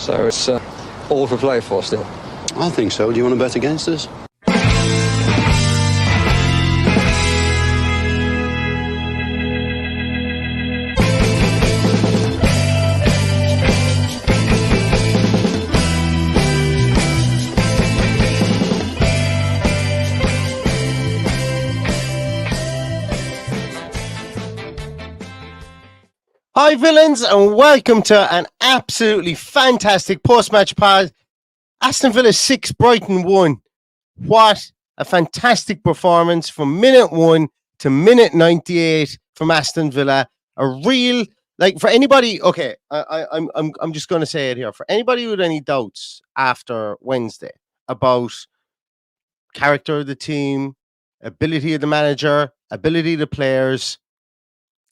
So it's all for play for still. I think so. Do you want to bet against us? Hi, villains, and welcome to an absolutely fantastic post-match pod. Aston Villa 6, Brighton 1. What a fantastic performance from minute 1 to minute 98 from Aston Villa. A real, like, for anybody, okay, I'm just going to say it here. For anybody with any doubts after Wednesday about character of the team, ability of the manager, ability of the players,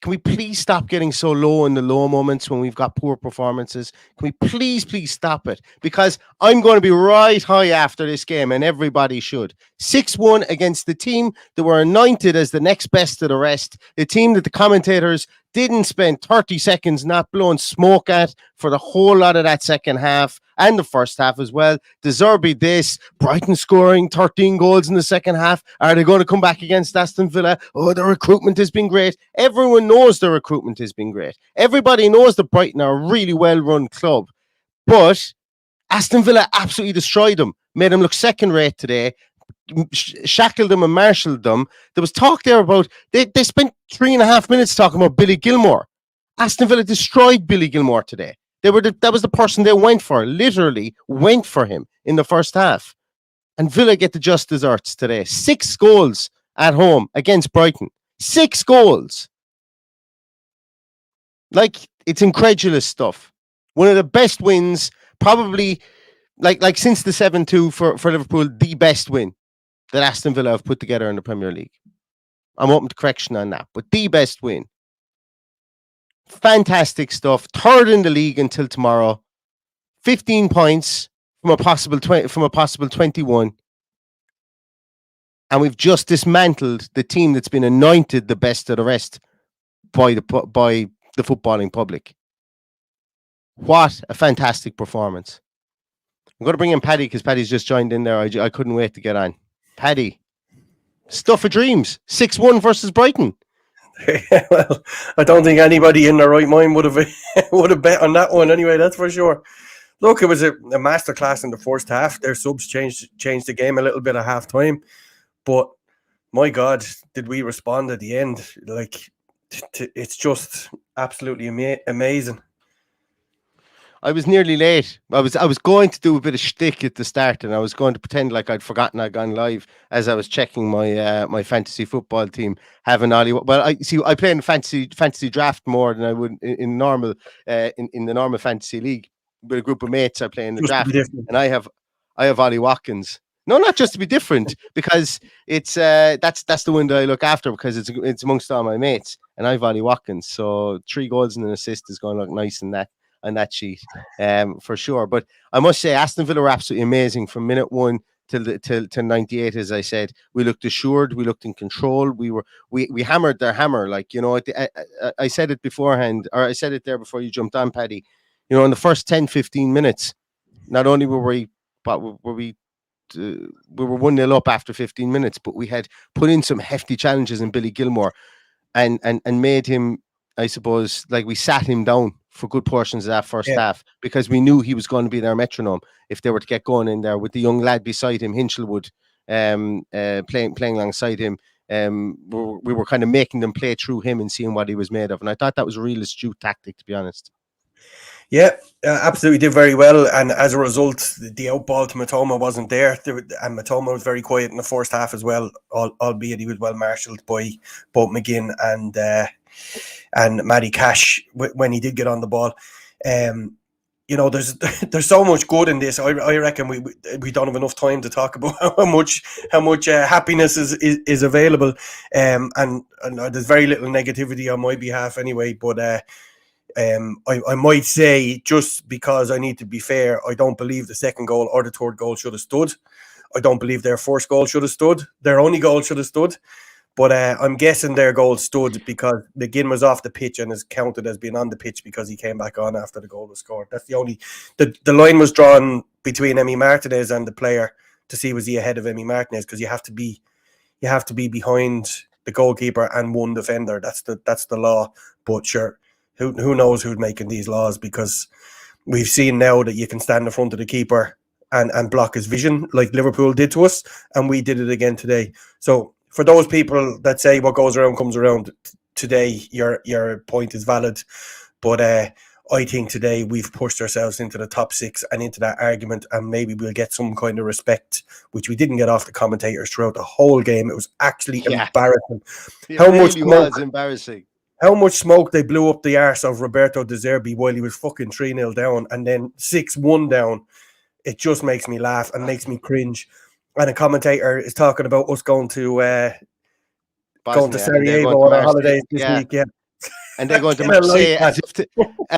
can we please stop getting so low in the low moments when we've got poor performances? Can we please stop it? Because I'm going to be right high after this game, and everybody should. 6-1 against the team that were anointed as the next best of the rest. The team that the commentators didn't spend 30 seconds not blowing smoke at for the whole lot of that second half and the first half as well. De Zerbi this, Brighton scoring 13 goals in the second half. Are they going to come back against Aston Villa? Oh, the recruitment has been great. Everyone knows the recruitment has been great. Everybody knows that Brighton are a really well-run club. But Aston Villa absolutely destroyed them, made them look second-rate today, shackled them and marshalled them. There was talk there about they spent 3.5 minutes talking about Billy Gilmour. Aston Villa destroyed Billy Gilmour today. That was the person they went for, literally went for him in the first half. And Villa get the just desserts today. 6 goals at home against Brighton. 6 goals. Like, it's incredulous stuff. One of the best wins, probably like since the 7-2 for Liverpool, the best win that Aston Villa have put together in the Premier League. I'm open to correction on that, but the best win. Fantastic stuff. Third in the league until tomorrow. 15 points from a possible 21. And we've just dismantled the team that's been anointed the best of the rest by the footballing public. What a fantastic performance. I'm going to bring in Paddy because Paddy's just joined in there. I couldn't wait to get on. Paddy, stuff of dreams. 6-1 versus Brighton. Well, I don't think anybody in their right mind would have bet on that one anyway, that's for sure. Look, it was a masterclass in the first half. Their subs changed the game a little bit at half time. But my God, did we respond at the end? Like, it's just absolutely amazing. I was nearly late. I was going to do a bit of shtick at the start, and I was going to pretend like I'd forgotten I'd gone live as I was checking my my fantasy football team. Having Ollie, well, I play in fantasy draft more than I would in normal in the normal fantasy league with a group of mates. I play in the draft, and I have Ollie Watkins. No, not just to be different, because it's that's the one that I look after because it's amongst all my mates, and I've Ollie Watkins. So 3 goals and an assist is going to look nice in that. On that sheet, for sure. But I must say, Aston Villa were absolutely amazing from minute 1 till 98. As I said, we looked assured, we looked in control. We hammered their hammer. Like, you know, I said it beforehand, or I said it there before you jumped on, Paddy. You know, in the first 10-15 minutes, not only were we 1-0 up after 15 minutes, but we had put in some hefty challenges in Billy Gilmour, and made him, I suppose, like, we sat him down for good portions of that first half because we knew he was going to be their metronome if they were to get going in there with the young lad beside him, Hinchelwood, playing alongside him. We were kind of making them play through him and seeing what he was made of. And I thought that was a real astute tactic, to be honest. Yeah, absolutely did very well. And as a result, the outball to Matoma wasn't there. And Matoma was very quiet in the first half as well, albeit he was well marshalled by both McGinn and Matty Cash when he did get on the ball. You know, there's so much good in this. I reckon we don't have enough time to talk about how much happiness is available. And there's very little negativity on my behalf anyway. But I might say, just because I need to be fair, I don't believe the second goal or the third goal should have stood. I don't believe their first goal should have stood. Their only goal should have stood. But I'm guessing their goal stood because McGinn was off the pitch and is counted as being on the pitch because he came back on after the goal was scored. That's the only... The line was drawn between Emi Martinez and the player to see was he ahead of Emi Martinez, because you have to be behind the goalkeeper and one defender. That's the law. But sure, who knows who's making these laws, because we've seen now that you can stand in front of the keeper and block his vision like Liverpool did to us, and we did it again today. So for those people that say what goes around comes around, today your point is valid. But I think today we've pushed ourselves into the top 6 and into that argument, and maybe we'll get some kind of respect, which we didn't get off the commentators throughout the whole game. It was actually embarrassing. It really was embarrassing. How much smoke they blew up the arse of Roberto De Zerbi while he was fucking 3-0 down and then 6-1 down. It just makes me laugh and makes me cringe. And a commentator is talking about us going to Sarajevo on our holidays this week. Yeah. And they're going to Marseille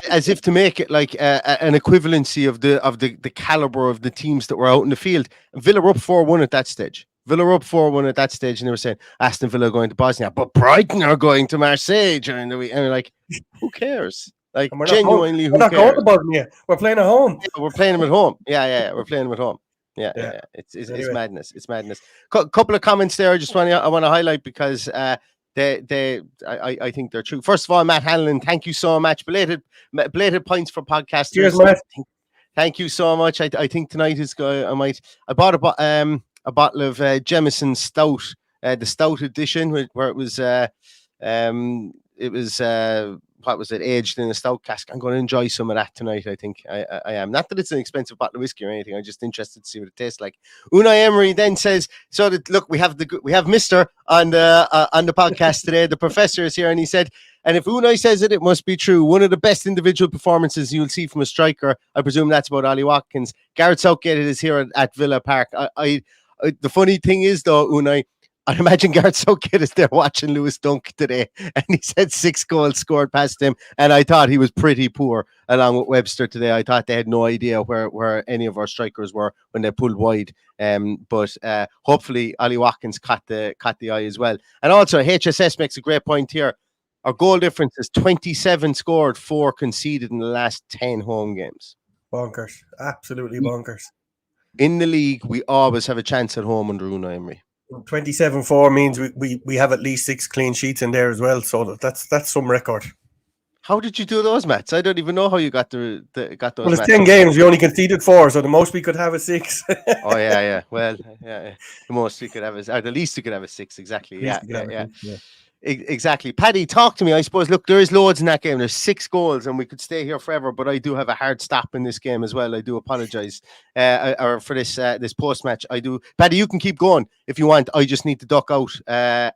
as if to make it like an equivalency of the caliber of the teams that were out in the field. And Villa were up 4-1 at that stage. And they were saying Aston Villa are going to Bosnia, but Brighton are going to Marseille during the week. And we're like, who cares? Like, genuinely, who cares? We're not going to Bosnia. We're playing at home. Yeah, we're playing them at home. Yeah. We're playing them at home. Yeah. It's anyway. Madness. It's madness. Couple of comments there. I want to highlight because I think they're true. First of all, Matt Hanlon, thank you so much. Belated points for podcasters. Cheers, Matt. Thank you so much. I think tonight is good. I bought a bottle of Jameson Stout, the Stout edition, where it was what was it, aged in a stout cask. I'm going to enjoy some of that tonight. I think I am. Not that it's an expensive bottle of whiskey or anything. I'm just interested to see what it tastes like. Unai Emery then says, "So that look, we have Mister on the podcast today. The professor is here, and he said, and if Unai says it, it must be true. One of the best individual performances you'll see from a striker. I presume that's about Ollie Watkins. Gareth Southgate is here at Villa Park. The funny thing is, though, Unai, I imagine Gareth Southgate is there watching Lewis Dunk today, and he said 6 goals scored past him, and I thought he was pretty poor along with Webster today. I thought they had no idea where any of our strikers were when they pulled wide. But hopefully Ollie Watkins caught the eye as well. And also HSS makes a great point here. Our goal difference is 27 scored, 4 conceded in the last 10 home games. Bonkers, absolutely bonkers. In the league, we always have a chance at home under Unai Emery. 27-4 means we have at least 6 clean sheets in there as well, so that's some record. How did you do those, Mats? I don't even know how you got those. Well, it's 10 games. We only conceded 4, so the most we could have is 6. Oh yeah. Well, yeah. The most we could have is, or the least you could have is 6. Exactly. Yeah. Exactly. Paddy, talk to me. I suppose, look, there is loads in that game. There's 6 goals and we could stay here forever, but I do have a hard stop in this game as well. I do apologize for this post-match. I do. Paddy, you can keep going if you want. I just need to duck out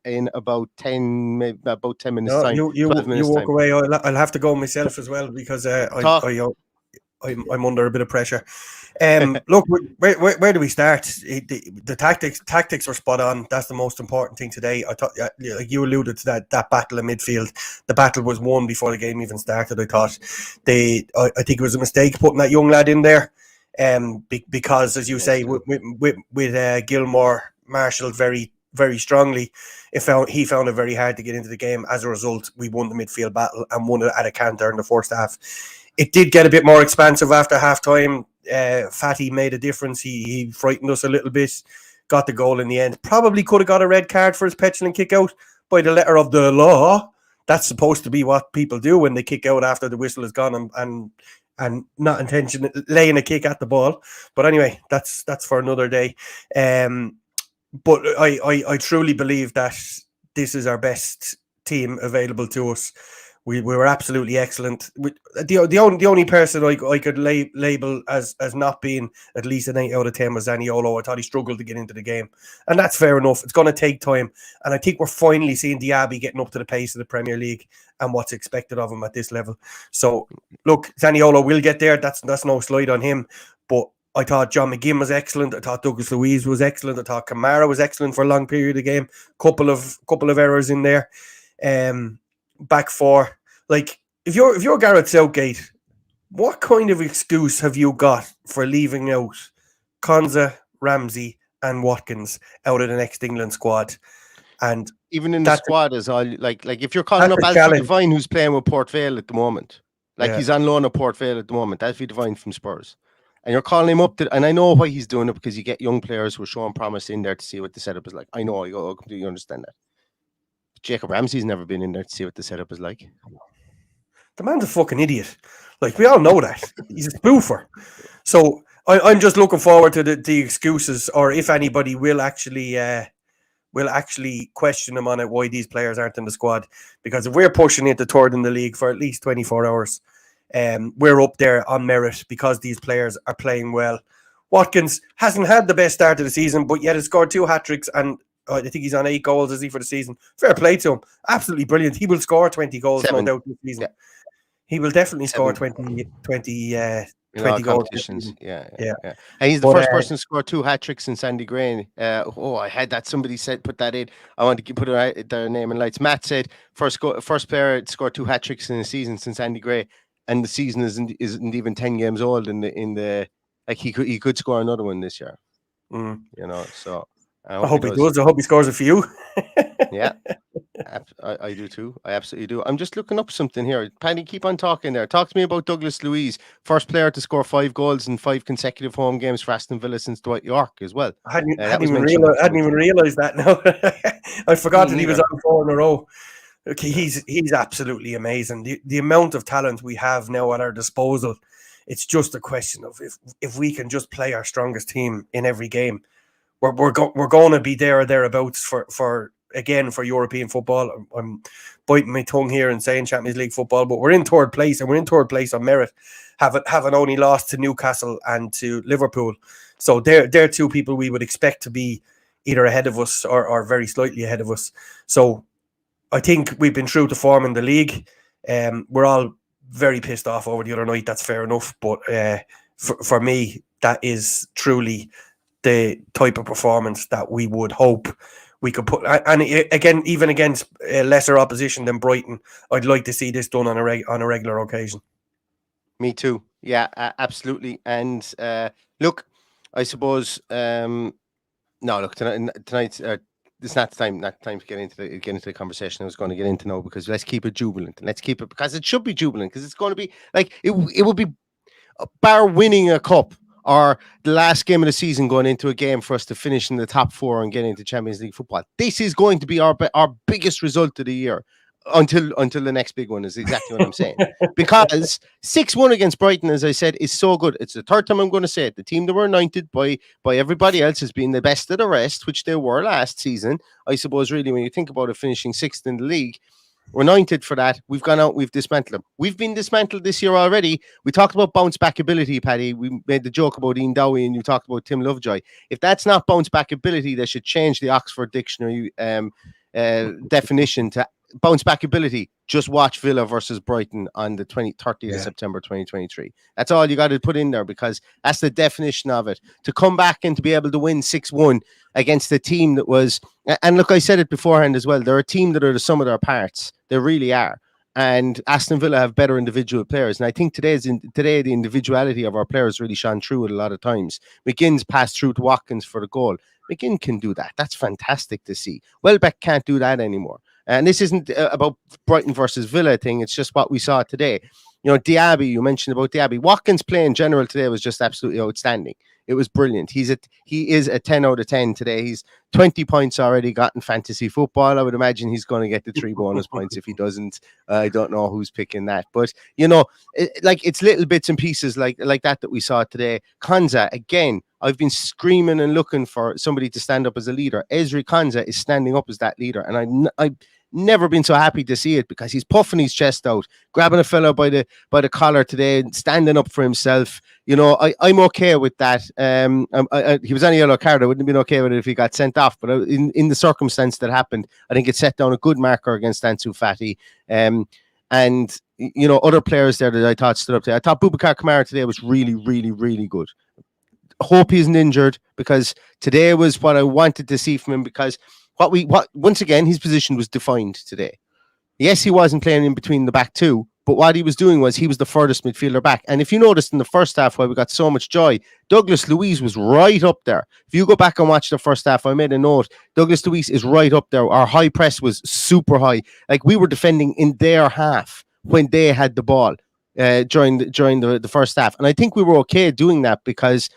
in about 10 minutes time. You walk away. I'll have to go myself as well because I'm under a bit of pressure. Look, where do we start? The tactics were spot on. That's the most important thing today. I thought, like you alluded to that battle in midfield. The battle was won before the game even started. I thought I think it was a mistake putting that young lad in there, because as you say, with Gilmore marshalled very, very strongly, he found it very hard to get into the game. As a result, we won the midfield battle and won it at a canter in the first half. It did get a bit more expansive after half time. Fatty made a difference. He frightened us a little bit, got the goal in the end. Probably could have got a red card for his petulant kick out by the letter of the law. That's supposed to be what people do when they kick out after the whistle is gone and not intentionally laying a kick at the ball. But anyway, that's for another day. But I truly believe that this is our best team available to us. We were absolutely excellent. The only person I could label as not being at least an 8 out of 10 was Zaniolo. I thought he struggled to get into the game, and that's fair enough. It's going to take time, and I think we're finally seeing Diaby getting up to the pace of the Premier League and what's expected of him at this level. So, look, Zaniolo will get there. That's no slide on him. But I thought John McGinn was excellent. I thought Douglas Luiz was excellent. I thought Kamara was excellent for a long period of the game. Couple of errors in there. Back 4. Like, if you're Gareth Southgate, what kind of excuse have you got for leaving out Konza, Ramsey and Watkins out of the next England squad And even in the that's squad as all, like if you're calling up a Alfie challenge. Devine, who's playing with Port Vale at the moment, like Yeah. he's on loan at Port Vale at the moment, Alfie Devine from Spurs, and you're calling him up to, and I know why he's doing it, because you get young players who are showing promise in there to see what the setup is like. I know, I completely understand that. But Jacob Ramsey's never been in there to see what the setup is like. The man's a fucking idiot. Like, we all know that. He's a spoofer. So I'm just looking forward to the excuses, or if anybody will actually question him on it, why these players aren't in the squad. Because if we're pushing into third in the league for at least 24 hours, we're up there on merit because these players are playing well. Watkins hasn't had the best start of the season, but yet has scored 2 hat-tricks, and I think he's on 8 goals, is he, for the season? Fair play to him. Absolutely brilliant. He will score 20 goals, 7. no doubt, this season. Yeah. He will definitely 7. score 20 in all goals. competitions. Yeah. Yeah. And he's the But, first person to score 2 hat-tricks since Andy Gray. I had that. Somebody said, put that in. I want to put their name in lights. Matt said, first player to score 2 hat-tricks in a season since Andy Gray, and the season isn't even 10 games old. In the like, he could score another one this year. You know, so I hope he does. I hope he scores a few. Yeah. I do too. I absolutely do. I'm just looking up something here. Paddy, keep on talking there. Talk to me about Douglas Luiz, first player to score 5 goals in 5 consecutive home games for Aston Villa since Dwight York as well. I hadn't even realised that. No, I forgot that he was on 4 in a row. Okay, he's absolutely amazing. The amount of talent we have now at our disposal, it's just a question of if we can just play our strongest team in every game, we're going to be there or thereabouts for European football. I'm biting my tongue here and saying Champions League football, but we're in 3rd place, and we're in 3rd place on merit, having only lost to Newcastle and to Liverpool. So they're 2 people we would expect to be either ahead of us or very slightly ahead of us. So I think we've been true to form in the league. We're all very pissed off over the other night. That's fair enough. But for me, that is truly the type of performance that we would hope we could put. And again, even against lesser opposition than Brighton, I'd like to see this done on a regular occasion. Me too. Yeah, absolutely. And look, I suppose. No, look, tonight's. It's not time to get into the conversation I was going to get into now, because let's keep it jubilant. Let's keep it, because it should be jubilant, because it's going to be like it would be, bar winning a cup or the last game of the season, going into a game for us to finish in the top 4 and get into Champions League football. This is going to be our biggest result of the year until the next big one, is exactly what I'm saying. Because 6-1 against Brighton, as I said, is so good. It's the 3rd time I'm going to say it. The team that were anointed by everybody else as being the best of the rest, which they were last season. I suppose, really, when you think about it, finishing 6th in the league, we're anointed for that. We've gone out, we've dismantled them. We've been dismantled this year already. We talked about bounce back ability, Paddy. We made the joke about Ian Dowie, and you talked about Tim Lovejoy. If that's not bounce back ability, they should change the Oxford Dictionary definition to bounce back ability. Just watch Villa versus Brighton on the 30th of September 2023. That's all you got to put in there, because that's the definition of it. To come back and to be able to win 6-1 against a team that was, and look, I said it beforehand as well, they're a team that are the sum of their parts. They really are. And Aston Villa have better individual players. And I think today the individuality of our players really shone through it a lot of times. McGinn's passed through to Watkins for the goal. McGinn can do that. That's fantastic to see. Welbeck can't do that anymore. And this isn't about Brighton versus Villa thing. It's just what we saw today. You know, Diaby, you mentioned about Diaby. Watkins' play in general today was just absolutely outstanding. It was brilliant. He is a 10 out of 10 today. He's 20 points already got in fantasy football. I would imagine he's going to get the 3 bonus points. If he doesn't, I don't know who's picking that. But, you know, it's little bits and pieces like that we saw today. Konza, again, I've been screaming and looking for somebody to stand up as a leader. Ezri Konza is standing up as that leader. And I've never been so happy to see it, because he's puffing his chest out, grabbing a fellow by the collar today, standing up for himself. You know, I'm okay with that. He was on a yellow card. I wouldn't have been okay with it if he got sent off. But in the circumstance that happened, I think it set down a good marker against Ansu Fati. And, you know, other players there that I thought stood up there. I thought Boubacar Kamara today was really, really, really good. Hope he isn't injured, because today was what I wanted to see from him, because once again, his position was defined today. Yes, he wasn't playing in between the back 2, But what he was doing was he was the furthest midfielder back. And if you noticed in the first half why we got so much joy, Douglas Luiz was right up there. If you go back and watch the first half, I made a note. Douglas Luiz is right up there. Our high press was super high. Like we were defending in their half when they had the ball during the first half. And I think we were okay doing that because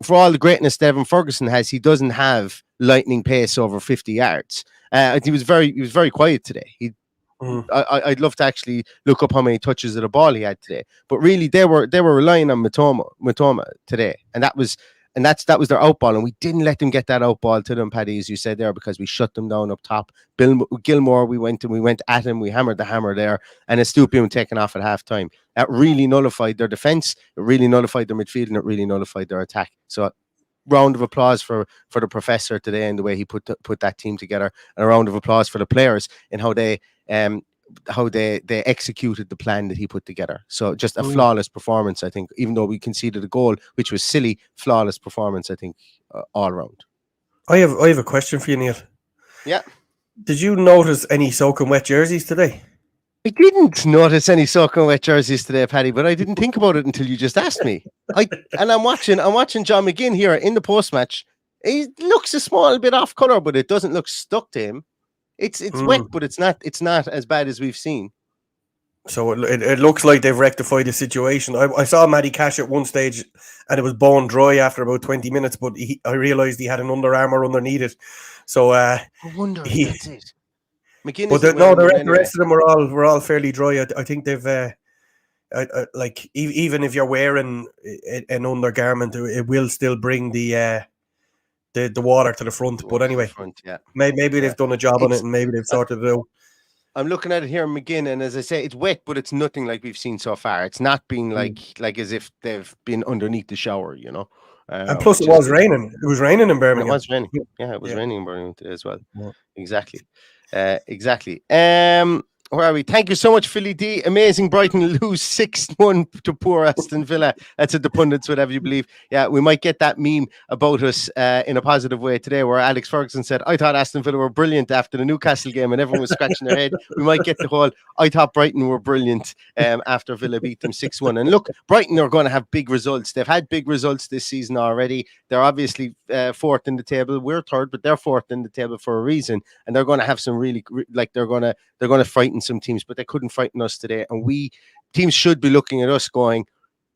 for all the greatness Devin Ferguson has, he doesn't have lightning pace over 50 yards. He was very quiet today. I'd love to actually look up how many touches of the ball he had today. But really, they were relying on Matoma today, and that was their outball, and we didn't let them get that outball to them, Paddy, as you said there, because we shut them down up top. Gilmore, we went at him, we hammered the hammer there, and Estupiñán taken off at half time. That really nullified their defence, it really nullified their midfield, and it really nullified their attack. So round of applause for the professor today and the way he put that team together, and a round of applause for the players and how they executed the plan that he put together. So just a flawless performance, I think, even though we conceded a goal, which was silly, flawless performance, I think, all around. I have a question for you, Neil. Yeah. Did you notice any soaking wet jerseys today? I didn't notice any soaking wet jerseys today, Paddy, but I didn't think about it until you just asked me. I'm watching John McGinn here in the post match. He looks a small bit off color, but it doesn't look stuck to him. It's wet, but it's not as bad as we've seen. So it looks like they've rectified the situation. I saw Matty Cash at one stage, and it was bone dry after about 20 minutes. But I realised he had an Under Armour underneath it. So I wonder if that's it. McGinn, but the rest of them were all fairly dry. I think they've like even if you're wearing an undergarment, it will still bring the water to the front. But anyway, maybe they've done a job on it, and maybe they've sorted it out. I'm looking at it here, McGinn, and as I say, it's wet, but it's nothing like we've seen so far. It's not been like as if they've been underneath the shower, you know. And plus, it was raining. It was raining in Birmingham. It was raining. Yeah, it was raining in Birmingham today as well. Yeah. Exactly. Where are we? Thank you so much, Philly D. Amazing Brighton lose 6-1 to poor Aston Villa. That's what the pundits would have you believe. Yeah, we might get that meme about us in a positive way today, where Alex Ferguson said, I thought Aston Villa were brilliant after the Newcastle game, and everyone was scratching their head. We might get the whole, I thought Brighton were brilliant after Villa beat them 6-1. And look, Brighton are going to have big results. They've had big results this season already. They're obviously fourth in the table. We're third, but they're fourth in the table for a reason. And they're going to have some really, like, they're going to frighten some teams, but they couldn't frighten us today. And teams should be looking at us going,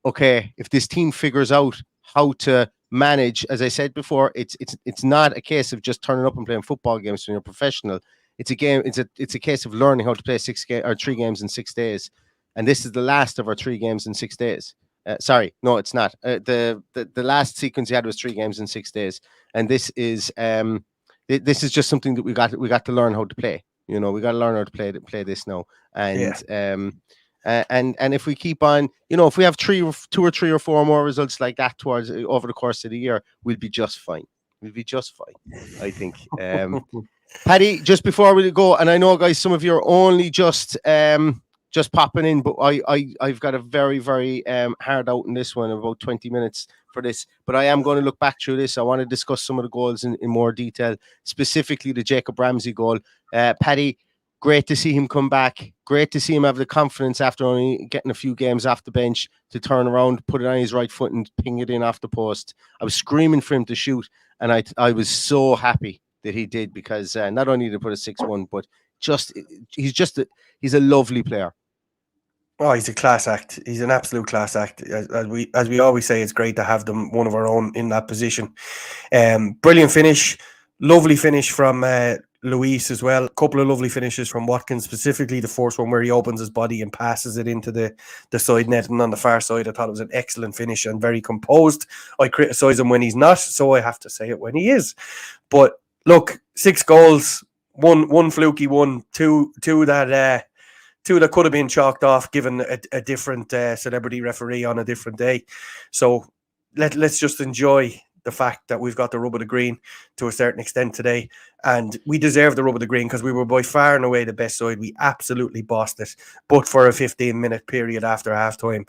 okay, if this team figures out how to manage, as I said before, it's not a case of just turning up and playing football games when you're professional. It's a game. It's a case of learning how to play 3 games in 6 days, and this is the last of our 3 games in 6 days. Sorry, no, it's not. The last sequence you had was 3 games in 6 days, and this is just something that we got to learn how to play. You know, we got to learn how to play this now, and and if we keep on, you know, if we have 2 or 3 or 4 more results like that over the course of the year, we'll be just fine. We'll be just fine, I think. Paddy, just before we go, and I know, guys, some of you are only just popping in, but I've got a very, very hard out in this one, about 20 minutes for this, but I am going to look back through this. I want to discuss some of the goals in more detail, specifically the Jacob Ramsey goal. Paddy, great to see him come back. Great to see him have the confidence after only getting a few games off the bench to turn around, put it on his right foot and ping it in off the post. I was screaming for him to shoot, and I was so happy that he did, because not only did he put a 6-1, but he's a lovely player. Oh, he's a class act. He's an absolute class act. As we always say, it's great to have them, one of our own, in that position. Brilliant finish, lovely finish from Luis as well. A couple of lovely finishes from Watkins, specifically the first one where he opens his body and passes it into the side net and on the far side. I thought it was an excellent finish and very composed. I criticise him when he's not, so I have to say it when he is. But look, 6 goals, one fluky one, two that could have been chalked off given a different celebrity referee on a different day. So let's just enjoy the fact that we've got the rub of the green to a certain extent today, and we deserve the rub of the green because we were by far and away the best side. We absolutely bossed it, but for a 15-minute period after halftime,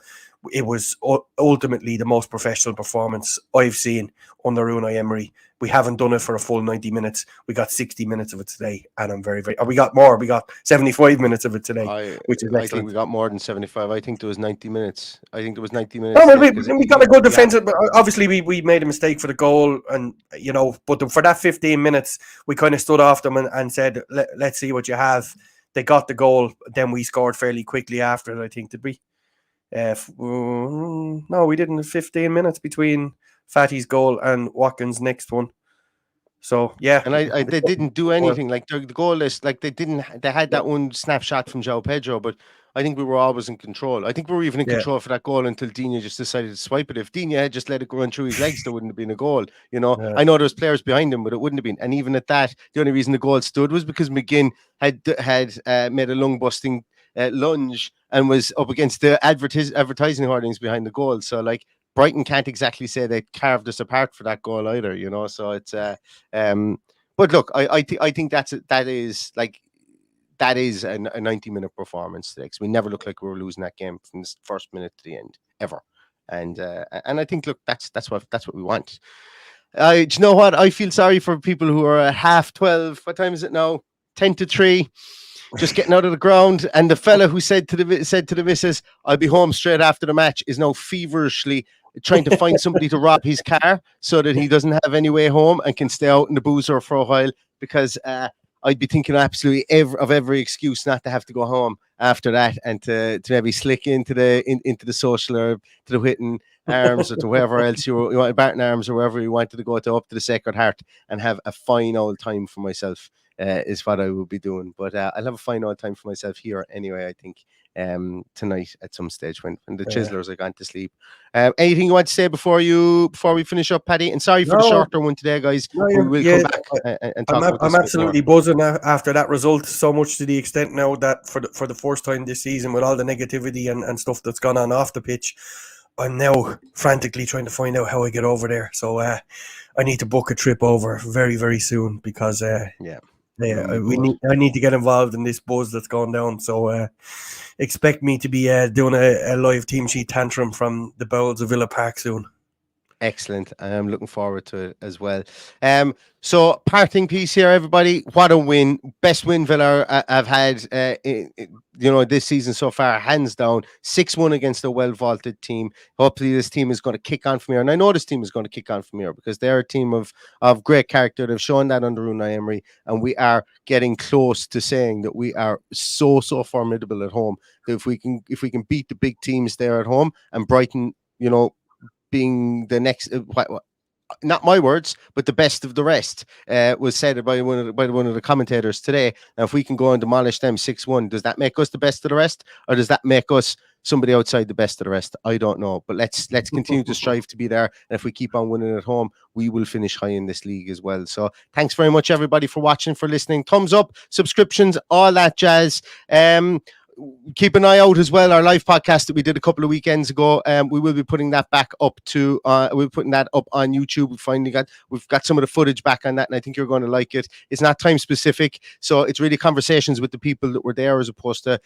it was ultimately the most professional performance I've seen under Unai Emery. We haven't done it for a full 90 minutes. We got 60 minutes of it today, and I'm very, very... we got more. We got 75 minutes of it today, which is excellent. I think we got more than 75. I think there was 90 minutes. I think there was 90 minutes. No, we got a good defensive... But obviously, we made a mistake for the goal, and, you know, but for that 15 minutes, we kind of stood off them and said, let's see what you have. They got the goal. Then we scored fairly quickly after it, I think, did we? No, we didn't. 15 minutes between Fatty's goal and Watkins' next one. So yeah, and they didn't do anything. Like the goal list, like they had that one snapshot from João Pedro, but I think we were always in control. I think we were even in control for that goal until Digne just decided to swipe it. If Digne had just let it go run through his legs, there wouldn't have been a goal. You know, I know there was players behind him, but it wouldn't have been. And even at that, the only reason the goal stood was because McGinn had made a lung busting lunge and was up against the advertising hoardings behind the goal. So like Brighton can't exactly say they carved us apart for that goal either, you know. So it's but look, I think that is a 90-minute performance today, because we never looked like we were losing that game from the first minute to the end ever. And I think, look, that's what we want. Do you know what? I feel sorry for people who are at 12:30. What time is it now? 2:50. Just getting out of the ground, and the fella who said to the missus, "I'll be home straight after the match," is now feverishly trying to find somebody to rob his car so that he doesn't have any way home and can stay out in the boozer for a while, because I'd be thinking absolutely of every excuse not to have to go home after that, and to maybe slick into the social, or to the Whitton Arms, or to wherever else you want, Barton Arms, or wherever you wanted to go to, up to the Sacred Heart, and have a fine old time for myself. Is what I will be doing, but I'll have a fine old time for myself here anyway, I think, tonight at some stage when the Chislers are gone to sleep. Anything you want to say before we finish up, Paddy? And sorry for the shorter one today, guys. We will come back and talk about this. I'm absolutely buzzing after that result, so much to the extent now that for the first time this season, with all the negativity and stuff that's gone on off the pitch, I'm now frantically trying to find out how I get over there. So I need to book a trip over very, very soon, because I need to get involved in this buzz that's going down. So expect me to be doing a live team sheet tantrum from the bowels of Villa Park soon. Excellent. I'm looking forward to it as well. So parting piece here, everybody. What a win. Best win Villa have had this season so far, hands down. 6-1 against a well-vaulted team. Hopefully this team is going to kick on from here. And I know this team is going to kick on from here, because they're a team of great character. They've shown that under Unai Emery, and we are getting close to saying that we are so formidable at home. That if we can beat the big teams there at home, and Brighton, being the next, not my words, but the best of the rest, was said by one of the commentators today. Now, if we can go and demolish them 6-1, does that make us the best of the rest, or does that make us somebody outside the best of the rest? I don't know, but let's continue to strive to be there. And if we keep on winning at home, we will finish high in this league as well. So thanks very much, everybody, for watching, for listening. Thumbs up, subscriptions, all that jazz. Keep an eye out as well, our live podcast that we did a couple of weekends ago. We will be putting that back up to we're putting that up on YouTube. We've got some of the footage back on that, and I think you're going to like it. It's not time specific, so it's really conversations with the people that were there, as opposed to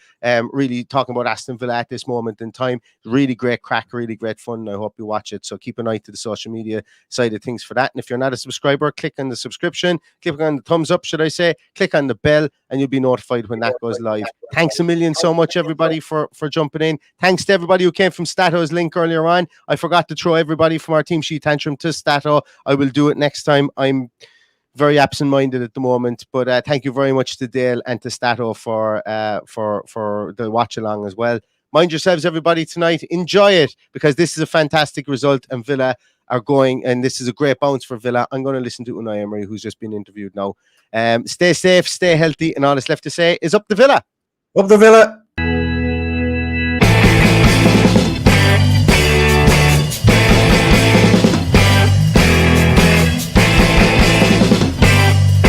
really talking about Aston Villa at this moment in time. Really great crack, really great fun. I hope you watch it. So keep an eye to the social media side of things for that. And if you're not a subscriber, click on the subscription, click on the thumbs up, should I say, click on the bell, and you'll be notified when that goes live. Thanks a million so much, everybody, for jumping in. Thanks to everybody who came from Stato's link earlier on. I forgot to throw everybody from our team sheet tantrum to Stato. I will do it next time. I'm very absent-minded at the moment, but thank you very much to Dale and to Stato for the watch along as well. Mind yourselves, everybody, tonight. Enjoy it, because this is a fantastic result, and Villa are going, and this is a great bounce for Villa. I'm going to listen to Unai Emery, who's just been interviewed now. Stay safe, stay healthy, and all that's left to say is up the Villa. Up the Villa.